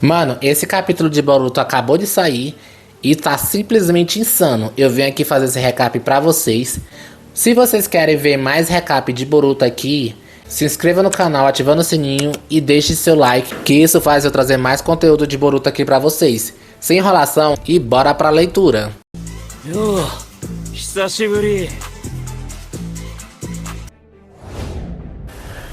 Mano, esse capítulo de Boruto acabou de sair e tá simplesmente insano. Eu venho aqui fazer esse recap pra vocês. Se vocês querem ver mais recap de Boruto aqui, se inscreva no canal ativando o sininho e deixe seu like, que isso faz eu trazer mais conteúdo de Boruto aqui pra vocês. Sem enrolação e bora pra leitura.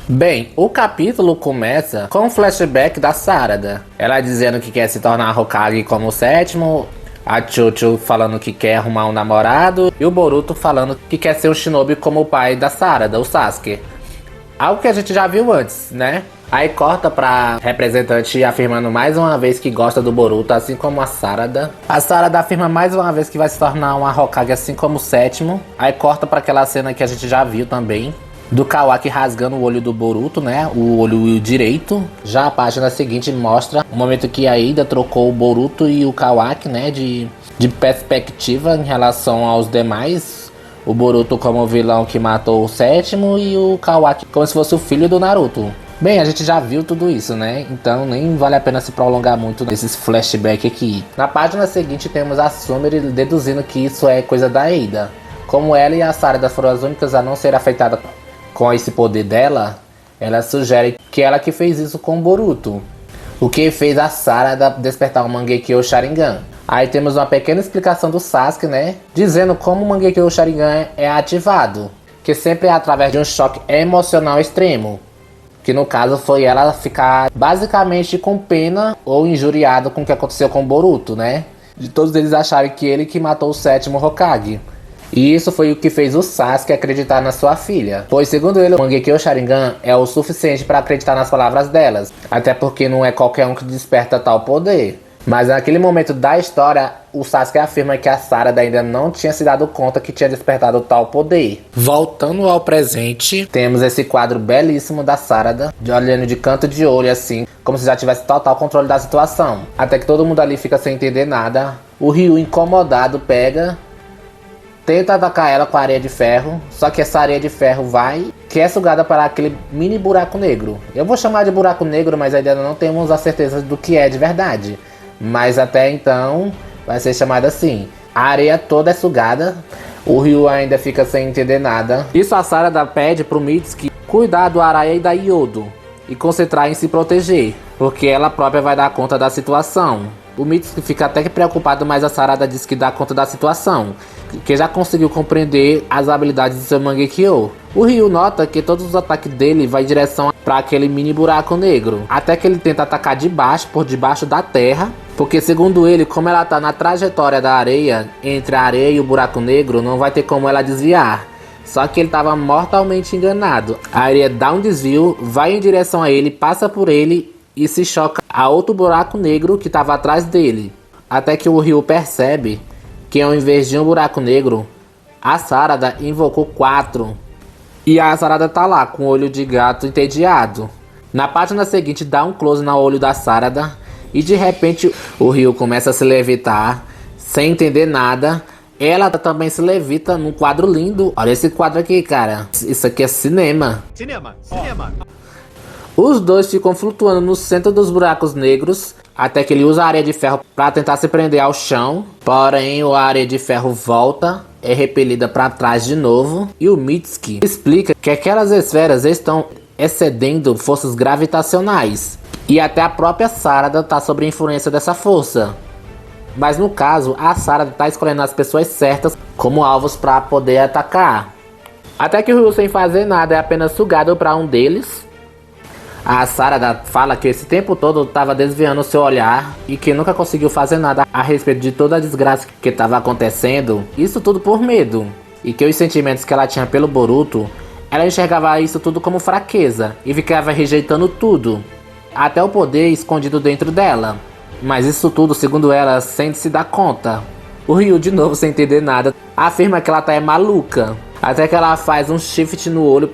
Bem, o capítulo começa com um flashback da Sarada. Ela dizendo que quer se tornar Hokage como o sétimo, a Chuchu falando que quer arrumar um namorado e o Boruto falando que quer ser um shinobi como o pai da Sarada, o Sasuke. Algo que a gente já viu antes, né? Aí corta pra representante afirmando mais uma vez que gosta do Boruto, assim como a Sarada. A Sarada afirma mais uma vez que vai se tornar uma Hokage assim como o sétimo. Aí corta pra aquela cena que a gente já viu também, do Kawaki rasgando o olho do Boruto, né? O olho direito. Já a página seguinte mostra o momento que a Ida trocou o Boruto e o Kawaki, né? De perspectiva em relação aos demais. O Boruto como o vilão que matou o sétimo e o Kawaki como se fosse o filho do Naruto. Bem, a gente já viu tudo isso, né? Então nem vale a pena se prolongar muito nesses flashbacks aqui. Na página seguinte temos a Sumire deduzindo que isso é coisa da Ida. Como ela e a Sarada foram as únicas a não ser afetadas com esse poder dela, ela sugere que ela que fez isso com o Boruto, o que fez a Sarada despertar o Mangekyo Sharingan. Aí temos uma pequena explicação do Sasuke, né, dizendo como o Mangekyo Sharingan é ativado, que sempre é através de um choque emocional extremo, que no caso foi ela ficar basicamente com pena ou injuriado com o que aconteceu com o Boruto, né, de todos eles acharem que ele que matou o sétimo Hokage. E isso foi o que fez o Sasuke acreditar na sua filha, pois segundo ele o Mangekyo Sharingan é o suficiente para acreditar nas palavras delas, até porque não é qualquer um que desperta tal poder. Mas naquele momento da história, o Sasuke afirma que a Sarada ainda não tinha se dado conta que tinha despertado tal poder. Voltando ao presente, temos esse quadro belíssimo da Sarada, olhando de canto de olho assim, como se já tivesse total controle da situação. Até que todo mundo ali fica sem entender nada. O Ryu, incomodado, tenta atacar ela com a areia de ferro, só que essa areia de ferro que é sugada para aquele mini buraco negro. Eu vou chamar de buraco negro, mas ainda não temos a certeza do que é de verdade. Mas até então vai ser chamado assim. A areia toda é sugada, o Ryu ainda fica sem entender nada. Isso a Sarada pede pro Mitsuki cuidar do Araya e da Yodo e concentrar em se proteger, porque ela própria vai dar conta da situação. O Mitsuki fica até que preocupado, mas a Sarada diz que dá conta da situação, que já conseguiu compreender as habilidades de seu Mangekyo. O Ryu nota que todos os ataques dele vai em direção para aquele mini buraco negro, até que ele tenta atacar de baixo, por debaixo da terra, porque segundo ele, como ela tá na trajetória da areia, entre a areia e o buraco negro, não vai ter como ela desviar. Só que ele estava mortalmente enganado. A areia dá um desvio, vai em direção a ele, passa por ele e se choca a outro buraco negro que estava atrás dele. Até que o Ryu percebe que ao invés de um buraco negro, a Sarada invocou 4. E a Sarada tá lá com o olho de gato entediado. Na página seguinte dá um close no olho da Sarada e de repente o Ryu começa a se levitar sem entender nada. Ela também se levita num quadro lindo. Olha esse quadro aqui, cara. Isso aqui é cinema. Cinema. Os dois ficam flutuando no centro dos buracos negros, até que ele usa a areia de ferro para tentar se prender ao chão. Porém, a areia de ferro volta, é repelida para trás de novo. E o Mitsuki explica que aquelas esferas estão excedendo forças gravitacionais. E até a própria Sarada está sob a influência dessa força. Mas no caso, a Sarada está escolhendo as pessoas certas como alvos para poder atacar. Até que o Ryu, sem fazer nada, é apenas sugado para um deles. A Sarada fala que esse tempo todo estava desviando seu olhar e que nunca conseguiu fazer nada a respeito de toda a desgraça que estava acontecendo. Isso tudo por medo. E que os sentimentos que ela tinha pelo Boruto, ela enxergava isso tudo como fraqueza e ficava rejeitando tudo, até o poder escondido dentro dela. Mas isso tudo, segundo ela, sem se dar conta. O Ryu, de novo sem entender nada, afirma que ela tá maluca, até que ela faz um shift no olho.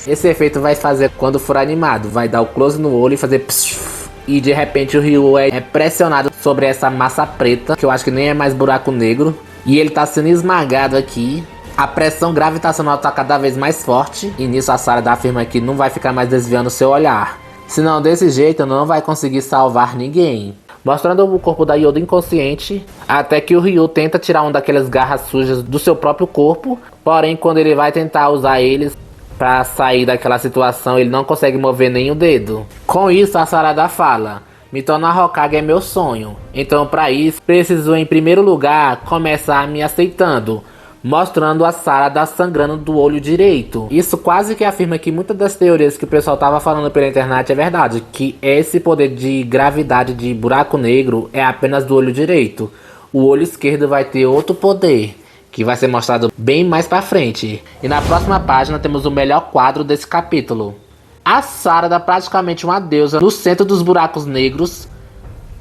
Esse efeito vai fazer quando for animado, vai dar o close no olho e fazer psh, e de repente o Ryu é pressionado sobre essa massa preta, que eu acho que nem é mais buraco negro, e ele tá sendo esmagado aqui. A pressão gravitacional tá cada vez mais forte, e nisso a Sarada afirma que não vai ficar mais desviando seu olhar. Senão desse jeito não vai conseguir salvar ninguém. Mostrando o corpo da Yodo inconsciente, até que o Ryu tenta tirar uma daquelas garras sujas do seu próprio corpo. Porém, quando ele vai tentar usar eles pra sair daquela situação, ele não consegue mover nem o dedo. Com isso, a Sarada fala: me tornar Hokage é meu sonho. Então, para isso, preciso em primeiro lugar começar me aceitando, mostrando a Sarada sangrando do olho direito. Isso quase que afirma que muitas das teorias que o pessoal tava falando pela internet é verdade, que esse poder de gravidade de buraco negro é apenas do olho direito. O olho esquerdo vai ter outro poder, que vai ser mostrado bem mais pra frente. E na próxima página temos o melhor quadro desse capítulo. A Sarada, praticamente uma deusa, no centro dos buracos negros.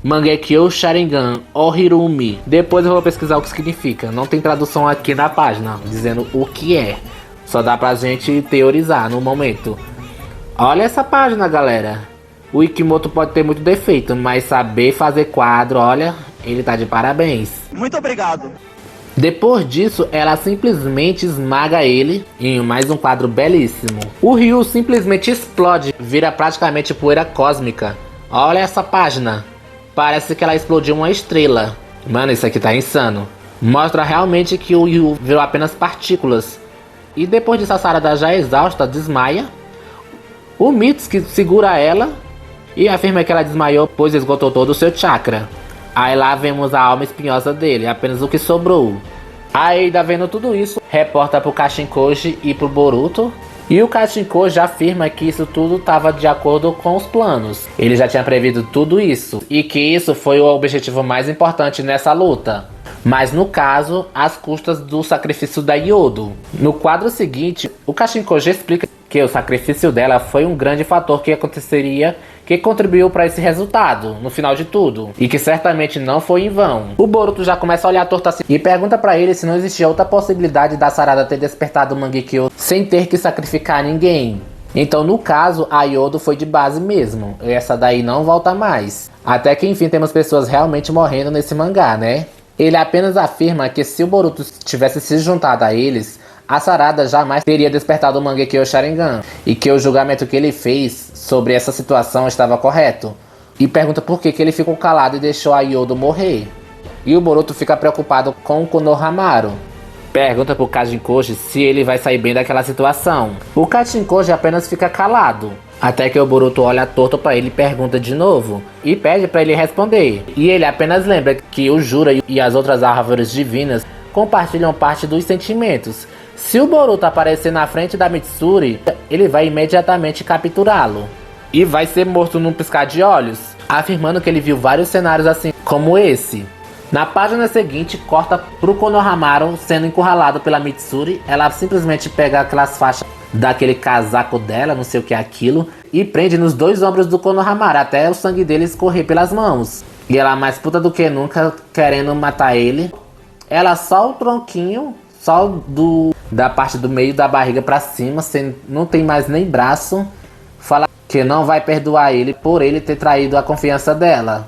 Mangekyo Sharingan Ohirumi. Depois eu vou pesquisar o que significa. Não tem tradução aqui na página dizendo o que é. Só dá pra gente teorizar no momento. Olha essa página, galera. O Ikimoto pode ter muito defeito, mas saber fazer quadro, olha, ele tá de parabéns. Muito obrigado. Depois disso, ela simplesmente esmaga ele em mais um quadro belíssimo. O Ryu simplesmente explode, vira praticamente poeira cósmica. Olha essa página. Parece que ela explodiu uma estrela. Mano, isso aqui tá insano. Mostra realmente que o Ryu virou apenas partículas. E depois disso, a Sarada já exausta desmaia. O Mitsuki segura ela e afirma que ela desmaiou pois esgotou todo o seu chakra. Aí lá vemos a alma espinhosa dele, apenas o que sobrou. Aí, vendo tudo isso, reporta pro Kashinkoji e pro Boruto. E o Kashinkoji afirma que isso tudo estava de acordo com os planos. Ele já tinha previsto tudo isso. E que isso foi o objetivo mais importante nessa luta. Mas no caso, às custas do sacrifício da Yodo. No quadro seguinte, o Kashinkoji explica que o sacrifício dela foi um grande fator que aconteceria, que contribuiu para esse resultado, no final de tudo. E que certamente não foi em vão. O Boruto já começa a olhar torto assim e pergunta para ele se não existia outra possibilidade da Sarada ter despertado o Mangekyo sem ter que sacrificar ninguém. Então, no caso, a Yodo foi de base mesmo. Essa daí não volta mais. Até que enfim temos pessoas realmente morrendo nesse mangá, né? Ele apenas afirma que se o Boruto tivesse se juntado a eles, a Sarada jamais teria despertado o Mangekyo Sharingan, e que o julgamento que ele fez sobre essa situação estava correto. E pergunta por que ele ficou calado e deixou a Yodo morrer. E o Boruto fica preocupado com o Konohamaru. Pergunta pro Kashinkoji se ele vai sair bem daquela situação. O Kashinkoji apenas fica calado, até que o Boruto olha torto pra ele e pergunta de novo, e pede pra ele responder. E ele apenas lembra que o Jura e as outras árvores divinas compartilham parte dos sentimentos. Se o Boruto aparecer na frente da Mitsuri, ele vai imediatamente capturá-lo. E vai ser morto num piscar de olhos, afirmando que ele viu vários cenários assim como esse. Na página seguinte, corta pro Konohamaru sendo encurralado pela Mitsuri. Ela simplesmente pega aquelas faixas daquele casaco dela, não sei o que é aquilo, e prende nos dois ombros do Konohamaru até o sangue dele escorrer pelas mãos. E ela mais puta do que nunca, querendo matar ele. Ela só o tronquinho, só da parte do meio da barriga pra cima, não tem mais nem braço. Fala que não vai perdoar ele por ele ter traído a confiança dela.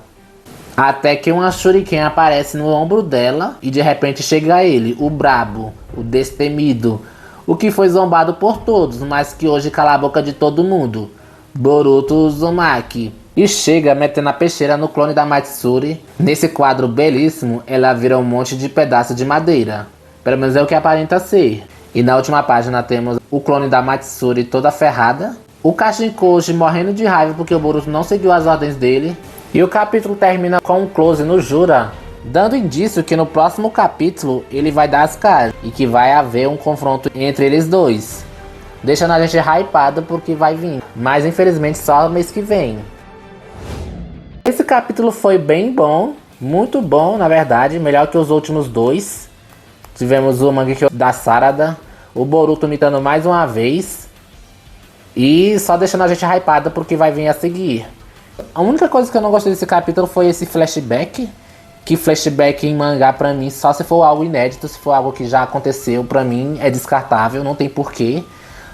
Até que uma shuriken aparece no ombro dela e de repente chega ele, o brabo, o destemido, o que foi zombado por todos, mas que hoje cala a boca de todo mundo, Boruto Uzumaki. E chega metendo a peixeira no clone da Matsuri. Nesse quadro belíssimo, ela vira um monte de pedaço de madeira. Pelo menos é o que aparenta ser. E na última página temos o clone da Matsuri toda ferrada. O Kashinkoji morrendo de raiva porque o Boruto não seguiu as ordens dele. E o capítulo termina com um close no Jura, dando indício que no próximo capítulo ele vai dar as caras e que vai haver um confronto entre eles dois, deixando a gente hypado porque vai vir, mas infelizmente só mês que vem. Esse capítulo foi bem bom, muito bom na verdade, melhor que os últimos dois. Tivemos o Mangekyo da Sarada, o Boruto imitando mais uma vez e só deixando a gente hypado porque vai vir a seguir. A única coisa que eu não gostei desse capítulo foi esse flashback. Que flashback em mangá pra mim, só se for algo inédito, se for algo que já aconteceu, pra mim é descartável, não tem porquê.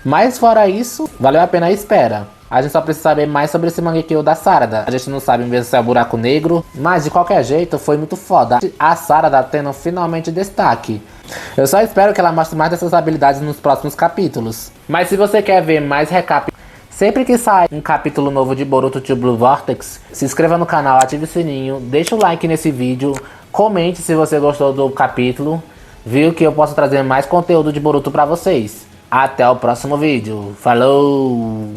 Mas fora isso, valeu a pena a espera. A gente só precisa saber mais sobre esse Mangekyo da Sarada. A gente não sabe mesmo se é o buraco negro, mas de qualquer jeito foi muito foda. A Sarada tendo finalmente destaque. Eu só espero que ela mostre mais dessas habilidades nos próximos capítulos. Mas se você quer ver mais recap Sempre que sai um capítulo novo de Boruto to Blue Vortex, se inscreva no canal, ative o sininho, deixa o like nesse vídeo, comente se você gostou do capítulo, viu que eu posso trazer mais conteúdo de Boruto pra vocês. Até o próximo vídeo. Falou!